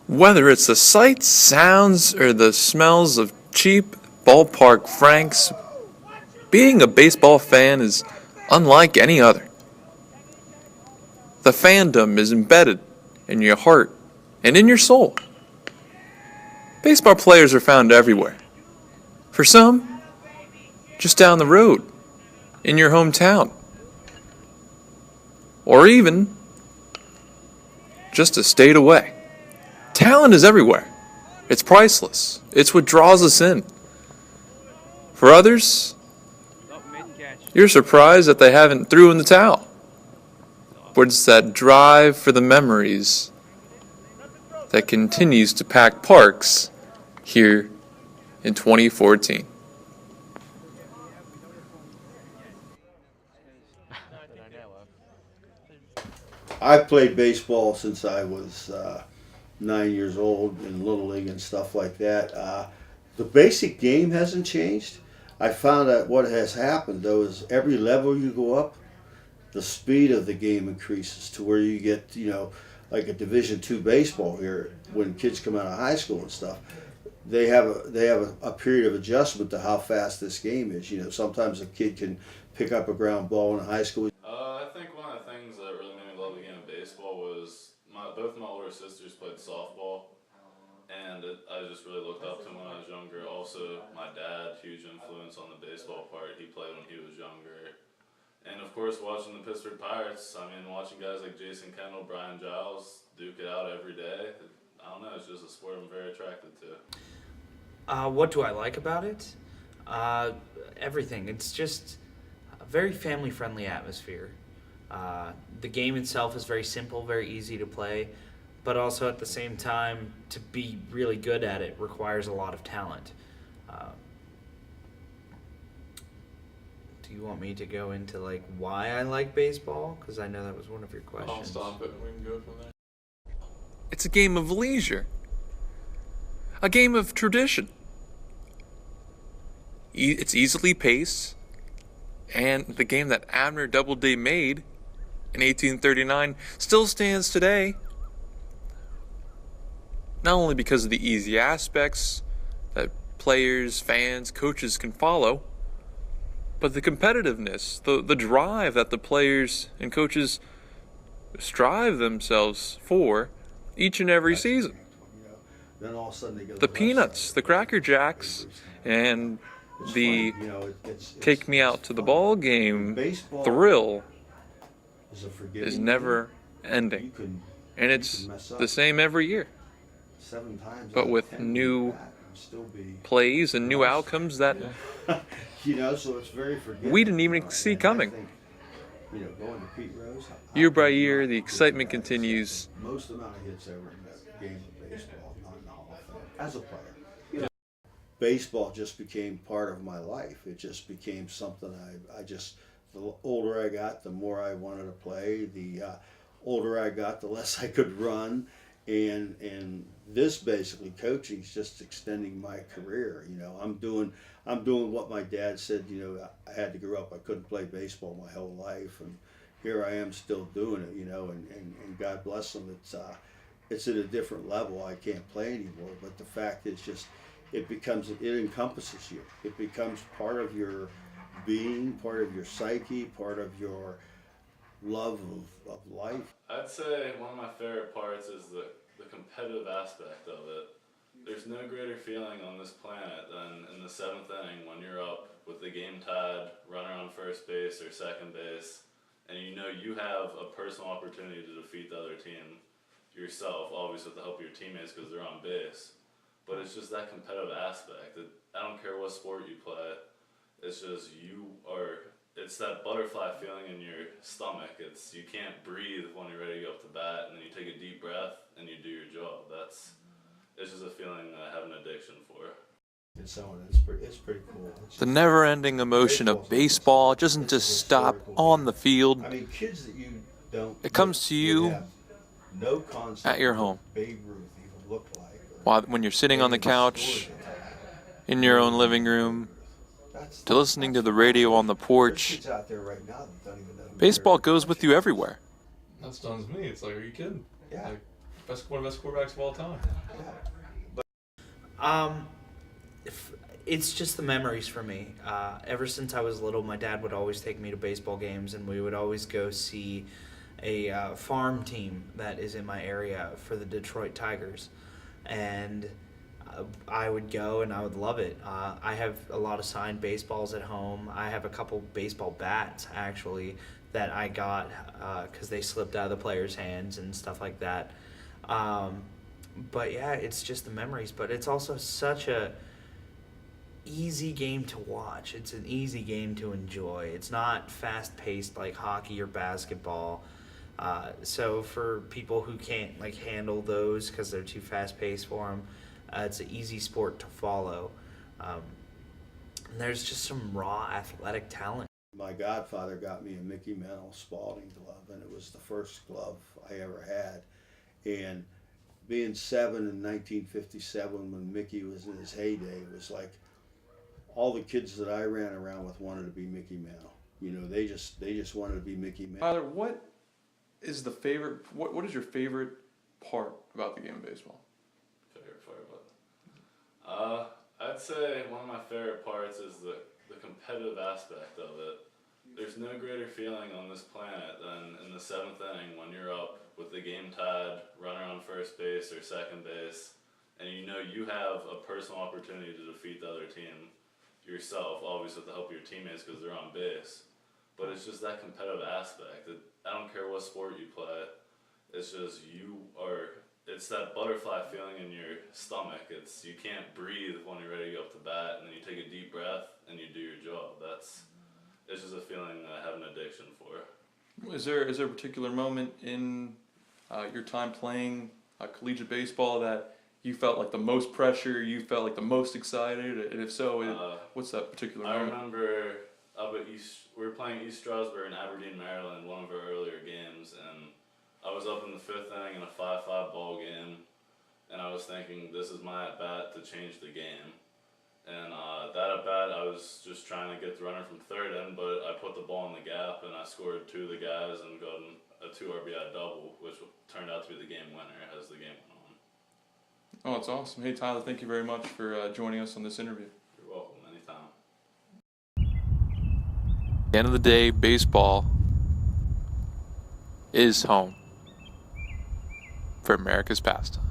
Whether it's the sights, sounds, or the smells of cheap ballpark franks, being a baseball fan is unlike any other. The fandom is embedded in your heart and in your soul. Baseball players are found everywhere. For some, just down the road, in your hometown, or even just a state away. Talent is everywhere. It's priceless. It's what draws us in. For others, you're surprised that they haven't threw in the towel. But it's that drive for the memories that continues to pack parks here in 2014. I've played baseball since I was 9 years old in Little League and stuff like that. The basic game hasn't changed. I found that what has happened though is every level you go up, the speed of the game increases to where you get, like a Division II baseball here. When kids come out of high school and stuff, they have a period of adjustment to how fast this game is. Sometimes a kid can pick up a ground ball in high school. I think one of the things that really made me love the game of baseball was both my older sisters played softball, and I just really looked up to them when I was younger. Also, my dad, huge influence on the baseball part. He played when he was younger. And of course, watching the Pittsburgh Pirates, watching guys like Jason Kendall, Brian Giles duke it out every day. I don't know, it's just a sport I'm very attracted to. What do I like about it? Everything. It's just a very family-friendly atmosphere. The game itself is very simple, very easy to play, but also at the same time, to be really good at it requires a lot of talent. Do you want me to go into why I like baseball? Because I know that was one of your questions. I'll stop it and we can go from there. It's a game of leisure, a game of tradition. It's easily paced, and the game that Abner Doubleday made in 1839 still stands today, not only because of the easy aspects that players, fans, coaches can follow, but the competitiveness, the drive that the players and coaches strive themselves for each and every season. Then all of a sudden they get The Peanuts, the Cracker Jacks, and the take me out to the ball game thrill is never ending. And it's the same every year, but with new plays and new outcomes that so it's very forgiving. we didn't even see coming. Going to Pete Rose, Year by year, the excitement continues. most amount of hits ever in that game of baseball, not in the Hall of Fame, as a player. Baseball just became part of my life. It just became something the older I got, the more I wanted to play. The older I got, the less I could run. And this basically coaching is just extending my career. I'm doing what my dad said. I had to grow up. I couldn't play baseball my whole life, and here I am still doing it. And God bless them. It's at a different level. I can't play anymore. But the fact is, it encompasses you. It becomes part of your being, part of your psyche, part of your love of life. I'd say one of my favorite parts is the competitive aspect of it. There's no greater feeling on this planet than in the seventh inning when you're up with the game tied, runner on first base or second base, and you have a personal opportunity to defeat the other team yourself, obviously with the help of your teammates because they're on base. But it's just that competitive aspect. I don't care what sport you play. It's just it's that butterfly feeling in your stomach. You can't breathe when you're ready to go up to bat, and then you take a deep breath and you do your job. It's just a feeling that I have an addiction for. It's pretty cool. The never-ending emotion of baseball doesn't just stop on the field. Kids that you don't. It comes to you no concept at your home, Babe Ruth even looked like, when you're sitting on the couch in your own living room, to listening to the radio on the porch. Baseball goes with you everywhere. That stuns me. It's like, are you kidding? Yeah. One of the best quarterbacks of all time. It's just the memories for me. Ever since I was little, my dad would always take me to baseball games, and we would always go see a farm team that is in my area for the Detroit Tigers. And I would go and I would love it. I have a lot of signed baseballs at home. I have a couple baseball bats, actually, that I got because they slipped out of the players' hands and stuff like that. But yeah, it's just the memories. But it's also such a easy game to watch. It's an easy game to enjoy. It's not fast-paced like hockey or basketball. So for people who can't like handle those because they're too fast-paced for them, it's an easy sport to follow. And there's just some raw athletic talent. My godfather got me a Mickey Mantle Spalding glove, and it was the first glove I ever had. And being 7 in 1957 when Mickey was in his heyday, it was like all the kids that I ran around with wanted to be Mickey Mantle. You know, they just wanted to be Mickey Mantle. Tyler, what is your favorite part about the game of baseball? Favorite part about it? I'd say one of my favorite parts is the competitive aspect of it. There's no greater feeling on this planet than in the 7th inning when you're up with the game tied, runner on first base or second base, and you know you have a personal opportunity to defeat the other team yourself, obviously with the help of your teammates because they're on base. But it's just that competitive aspect. I don't care what sport you play. It's just it's that butterfly feeling in your stomach. You can't breathe when you're ready to go up to bat, and then you take a deep breath and you do your job. It's just a feeling that I have an addiction for. Is there a particular moment in your time playing collegiate baseball that you felt like the most pressure, you felt like the most excited, and if so, what's that particular moment? I remember we were playing East Stroudsburg in Aberdeen, Maryland, one of our earlier games, and I was up in the 5th inning in a 5-5 ball game, and I was thinking this is my at-bat to change the game. And that at-bat, I was just trying to get the runner from third in, but I put the ball in the gap, and I scored 2 of the guys and got a 2 RBI double, which turned out to be the game winner as the game went on. Oh, it's awesome. Hey, Tyler, thank you very much for joining us on this interview. You're welcome, anytime. At the end of the day, baseball is home for America's pastime.